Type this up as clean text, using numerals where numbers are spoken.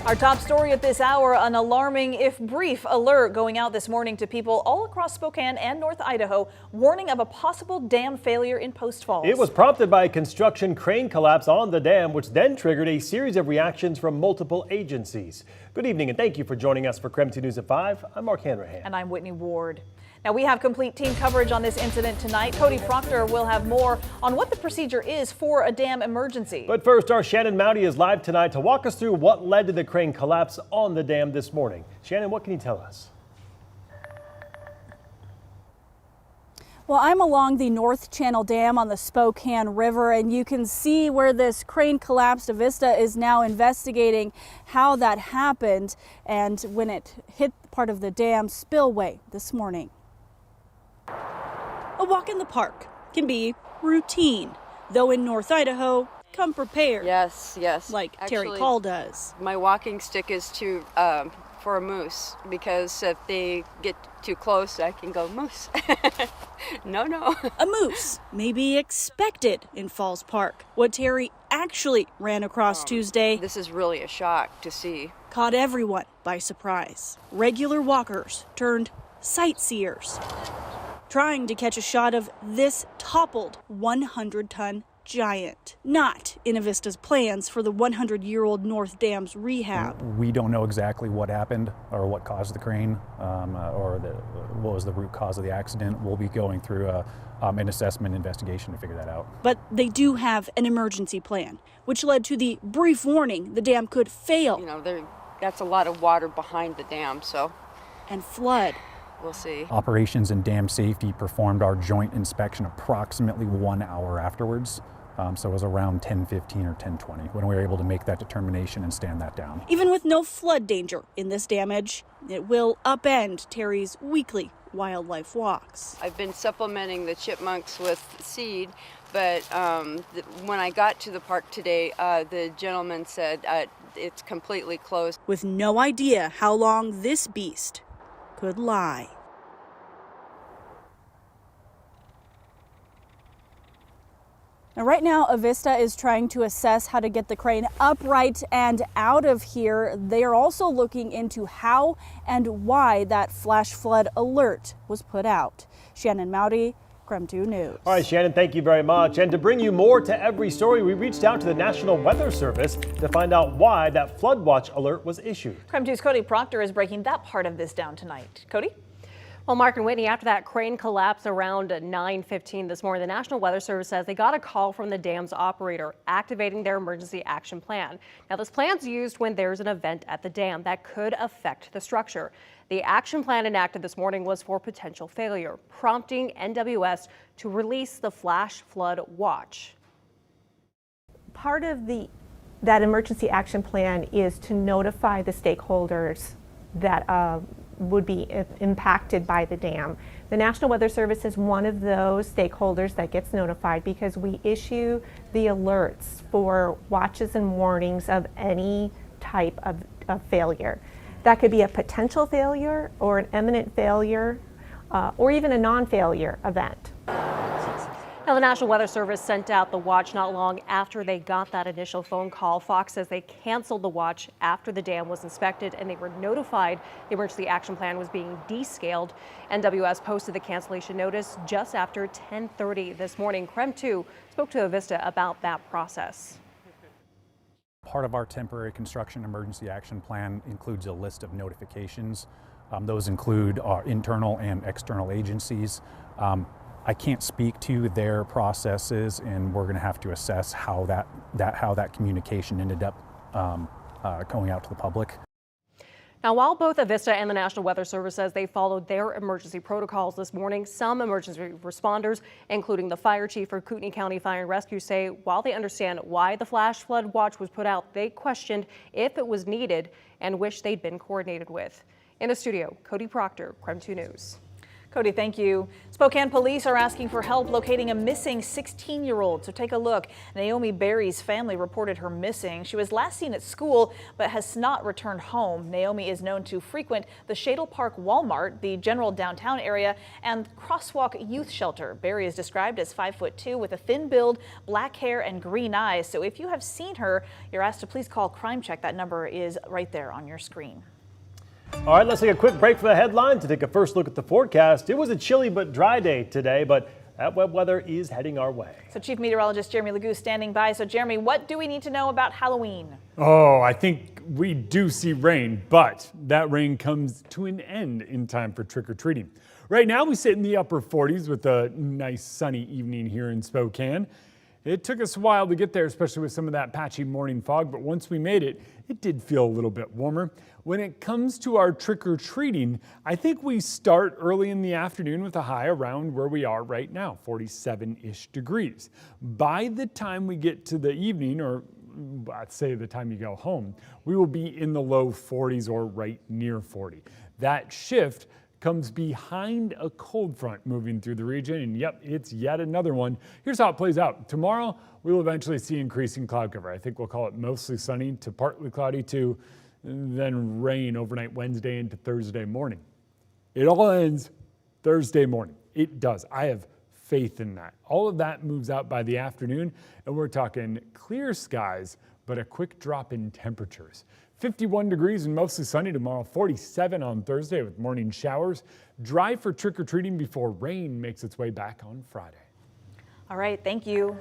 Our top story at this hour, an alarming, if brief, alert going out this morning to people all across Spokane and North Idaho, warning of a possible dam failure in Post Falls. It was prompted by a construction crane collapse on the dam, which then triggered a series of reactions from multiple agencies. Good evening and thank you for joining us for KREM 2 News at 5. I'm Mark Hanrahan. And I'm Whitney Ward. Now, we have complete team coverage on this incident tonight. Cody Proctor will have more on what the procedure is for a dam emergency. But first, our Shannon Mowdy is live tonight to walk us through what led to the crane collapse on the dam this morning. Shannon, what can you tell us? Well, I'm along the North Channel Dam on the Spokane River, and you can see where this crane collapsed. Avista is now investigating how that happened and when it hit part of the dam spillway this morning. A walk in the park can be routine, though in North Idaho, come prepared. Yes. Like Actually, Terry Call does. My walking stick is for a moose, because if they get too close, I can go moose. No. A moose may be expected in Falls Park. What Terry actually ran across Tuesday This is really a shock to see. caught everyone by surprise. Regular walkers turned sightseers, trying to catch a shot of this toppled 100-ton giant. Not in Avista's plans for the 100-year-old North Dam's rehab. We don't know exactly what happened or what caused the crane or what was the root cause of the accident. We'll be going through an assessment investigation to figure that out. But they do have an emergency plan, which led to the brief warning the dam could fail. That's a lot of water behind the dam, so and flood. we'll see. Operations and Dam Safety performed our joint inspection approximately 1 hour afterwards. So it was around 10:15 or 10:20 when we were able to make that determination and stand that down. Even with no flood danger in this damage, it will upend Terry's weekly wildlife walks. I've been supplementing the chipmunks with seed, but when I got to the park today, the gentleman said it's completely closed. With no idea how long this beast could lie. Now, right now, Avista is trying to assess how to get the crane upright and out of here. They are also looking into how and why that flash flood alert was put out. Shannon Mowdy, KREM 2 News. All right, Shannon, thank you very much. And to bring you more to every story, we reached out to the National Weather Service to find out why that flood watch alert was issued. KREM 2's Cody Proctor is breaking that part of this down tonight. Cody? Well, Mark and Whitney, after that crane collapse around 9:15 this morning, the National Weather Service says they got a call from the dam's operator activating their emergency action plan. Now, this plan's used when there's an event at the dam that could affect the structure. The action plan enacted this morning was for potential failure, prompting NWS to release the flash flood watch. Part of that emergency action plan is to notify the stakeholders that would be impacted by the dam. The National Weather Service is one of those stakeholders that gets notified because we issue the alerts for watches and warnings of any type of failure. That could be a potential failure or an imminent failure or even a non-failure event. Now, the National Weather Service sent out the watch not long after they got that initial phone call. Fox says they canceled the watch after the dam was inspected and they were notified the emergency action plan was being descaled. NWS posted the cancellation notice just after 10:30 this morning. KREM 2 spoke to Avista about that process. Part of our temporary construction emergency action plan includes a list of notifications. Those include our internal and external agencies. I can't speak to their processes, and we're going to have to assess how that communication ended up going out to the public. Now, while both Avista and the National Weather Service says they followed their emergency protocols this morning, some emergency responders, including the fire chief for Kootenai County Fire and Rescue, say while they understand why the flash flood watch was put out, they questioned if it was needed and wish they'd been coordinated with. In the studio, Cody Proctor, KREM 2 News. Cody, thank you. Spokane police are asking for help locating a missing 16-year-old. So take a look. Naomi Berry's family reported her missing. She was last seen at school but has not returned home. Naomi is known to frequent the Shadle Park Walmart, the general downtown area, and Crosswalk Youth Shelter. Berry is described as 5'2" with a thin build, black hair, and green eyes. So if you have seen her, you're asked to please call Crime Check. That number is right there on your screen. All right, let's take a quick break from the headline to take a first look at the forecast. It was a chilly but dry day today, but that wet weather is heading our way. So Chief Meteorologist Jeremy Legoo standing by. So Jeremy, what do we need to know about Halloween? Oh, I think we do see rain, but that rain comes to an end in time for trick-or-treating. Right now we sit in the upper 40s with a nice sunny evening here in Spokane. It took us a while to get there, especially with some of that patchy morning fog, but once we made it, it did feel a little bit warmer. When it comes to our trick-or-treating, I think we start early in the afternoon with a high around where we are right now, 47-ish degrees. By the time we get to the evening, or let's say the time you go home, we will be in the low 40s or right near 40. That shift comes behind a cold front moving through the region, and yep, it's yet another one. Here's how it plays out. Tomorrow, we will eventually see increasing cloud cover. I think we'll call it mostly sunny to partly cloudy to then rain overnight Wednesday into Thursday morning. It all ends Thursday morning. It does. I have faith in that. All of that moves out by the afternoon, and we're talking clear skies, but a quick drop in temperatures. 51 degrees and mostly sunny tomorrow, 47 on Thursday with morning showers. Dry for trick-or-treating before rain makes its way back on Friday. All right, thank you.